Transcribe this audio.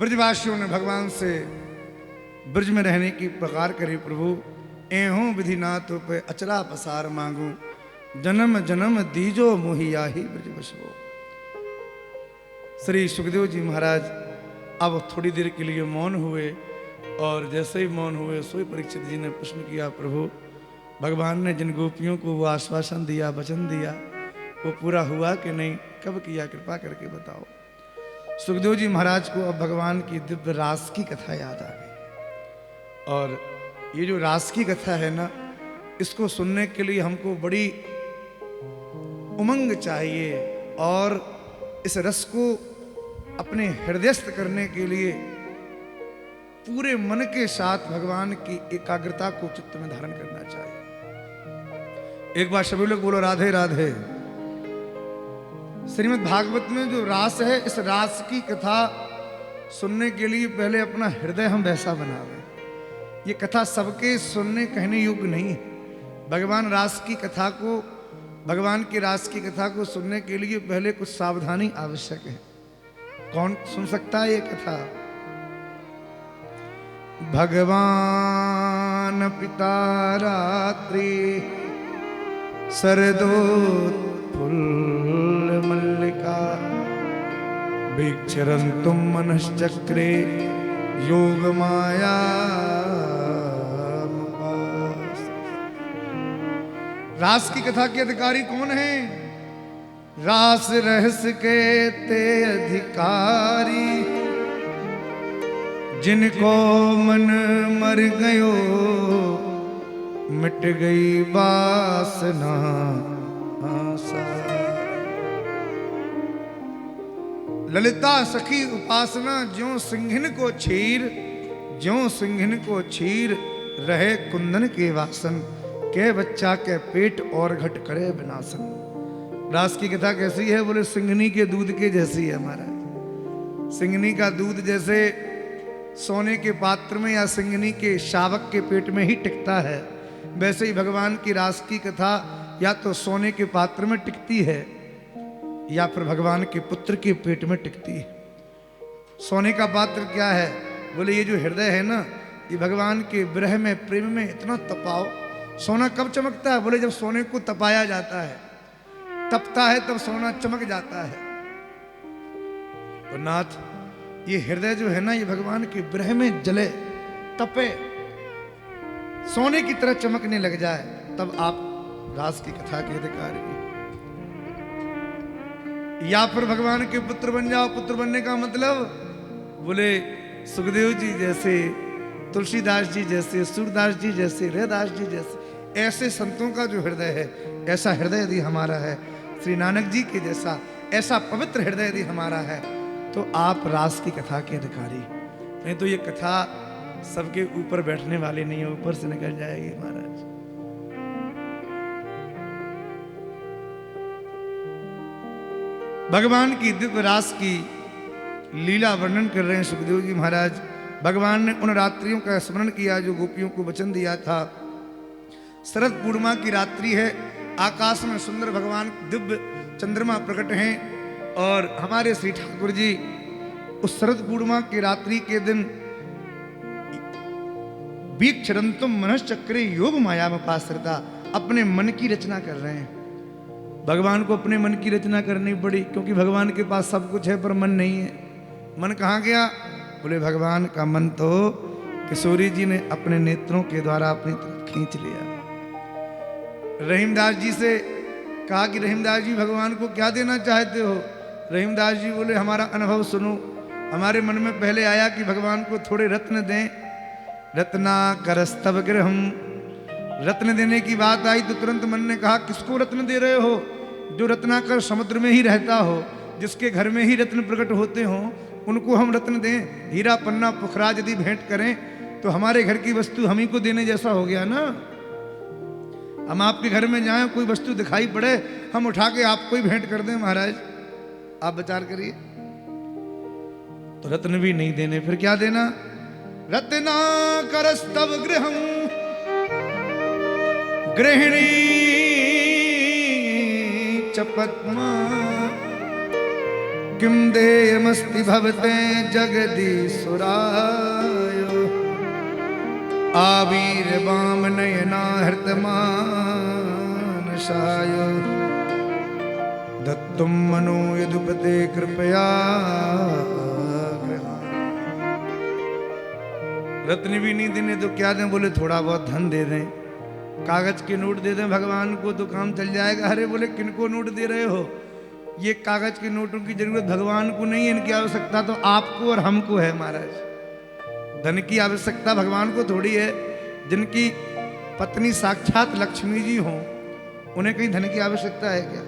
ब्रजवासियों ने भगवान से ब्रज में रहने की प्रकार करी। प्रभु एहों विधि नाथ पे अचला पसार मांगू, जन्म जन्म दीजो मोहिया ही ब्रज बसो। श्री सुखदेव जी महाराज अब थोड़ी देर के लिए मौन हुए, और जैसे ही मौन हुए सोई परीक्षित जी ने प्रश्न किया, प्रभु भगवान ने जिन गोपियों को वो आश्वासन दिया, वचन दिया, वो पूरा हुआ कि नहीं, कब किया, कृपा करके बताओ। सुखदेव जी महाराज को अब भगवान की दिव्य रास की कथा याद आ गई। और ये जो रास की कथा है ना, इसको सुनने के लिए हमको बड़ी उमंग चाहिए, और इस रस को अपने हृदयस्थ करने के लिए पूरे मन के साथ भगवान की एकाग्रता को चित्त में धारण करना चाहिए। एक बार सभी लोग बोलो राधे राधे। श्रीमद् भागवत में जो रास है, इस रास की कथा सुनने के लिए पहले अपना हृदय हम वैसा बनावे। ये कथा सबके सुनने कहने योग्य नहीं है। भगवान रास की कथा को, भगवान की रास की कथा को सुनने के लिए पहले कुछ सावधानी आवश्यक है। कौन सुन सकता है ये कथा? भगवान पिता रात्रि सरदोत्फुल्ल मल्लिका, वीक्षरन्तुं मनश्चक्रे योग माया। रास की कथा के अधिकारी कौन है? रास रहस्य के ते अधिकारी, जिनको मन मर गयो मिट गई वासना आशा। ललिता सखी उपासना ज्यों सिंघिन को छीर, ज्यों सिंघिन को छीर रहे कुंदन के वासन, के बच्चा के पेट और घट करे विनाशन। रास की कथा कैसी है? बोले सिंघनी के दूध के जैसी है। महाराज सिंघनी का दूध जैसे सोने के पात्र में या सिंघनी के शावक के पेट में ही टिकता है, वैसे ही भगवान की रास की कथा या तो सोने के पात्र में टिकती है या फिर भगवान के पुत्र के पेट में टिकती है। सोने का पात्र क्या है? बोले ये जो हृदय है ना, ये भगवान के विरह में, प्रेम में इतना तपाओ। सोना कब चमकता है? बोले जब सोने को तपाया जाता है, तपता है, तब सोना चमक जाता है। और नाथ, ये हृदय जो है ना, ये भगवान के विरह में जले, तपे, सोने की तरह चमकने लग जाए, तब आप रास की कथा के अधिकारी। या फिर भगवान के पुत्र बन जाओ। पुत्र बनने का मतलब बोले सुखदेव जी जैसे, तुलसीदास जी जैसे, सूरदास जी जैसे, रैदास जी जैसे, ऐसे संतों का जो हृदय है, ऐसा हृदय यदि हमारा है, श्री नानक जी के जैसा ऐसा पवित्र हृदय यदि हमारा है, तो आप रास की कथा के अधिकारी। नहीं तो ये कथा सबके ऊपर बैठने वाली नहीं है, ऊपर से निकल जाएगी। महाराज भगवान की दिव्य रास की लीला वर्णन कर रहे हैं सुखदेव जी महाराज। भगवान ने उन रात्रियों का स्मरण किया जो गोपियों को वचन दिया था। शरद पूर्णिमा की रात्रि है, आकाश में सुंदर भगवान दिव्य चंद्रमा प्रकट हैं, और हमारे श्री ठाकुर जी उस शरद पूर्णिमा की रात्रि के दिन वीक्षरन्तुम मनश्चक्रे योग माया में पाश्रिता, अपने मन की रचना कर रहे हैं। भगवान को अपने मन की रचना करनी पड़ी, क्योंकि भगवान के पास सब कुछ है पर मन नहीं है। मन कहाँ गया? बोले भगवान का मन तो किशोरी जी ने अपने नेत्रों के द्वारा अपनी तरफ खींच लिया। रहीमदास जी से कहा कि रहीमदास जी भगवान को क्या देना चाहते हो? रहीमदास जी बोले हमारा अनुभव सुनो। हमारे मन में पहले आया कि भगवान को थोड़े रत्न दें। रत्ना करस्तव गृहम, रत्न देने की बात आई तो तुरंत मन ने कहा किसको रत्न दे रहे हो? जो रत्नाकर समुद्र में ही रहता हो, जिसके घर में ही रत्न प्रकट होते हो, उनको हम रत्न दें? हीरा पन्ना पुखराज यदि भेंट करें तो हमारे घर की वस्तु हम ही को देने जैसा हो गया ना। हम आपके घर में जाएं, कोई वस्तु दिखाई पड़े, हम उठा के आपको ही भेंट कर दें। महाराज आप विचार करिए। तो रत्न भी नहीं देने, फिर क्या देना? रत्ना करस्तव गृहम गृहिणी च पद्मा किम देयमस्ति भवते जगदीश्वराय आवीर्वाम नयना हृतमानसाय दत्तुम मनो यदुपते कृपया। रत्न भी नहीं देने तो क्या दें? बोले थोड़ा बहुत धन दे दें, कागज के नोट दे दें भगवान को तो काम चल जाएगा। अरे बोले किनको नोट दे रहे हो? ये कागज के नोटों की जरूरत भगवान को नहीं है, इनकी आवश्यकता तो आपको और हमको है महाराज। धन की आवश्यकता भगवान को थोड़ी है। जिनकी पत्नी साक्षात लक्ष्मी जी हो, उन्हें कहीं धन की आवश्यकता है क्या?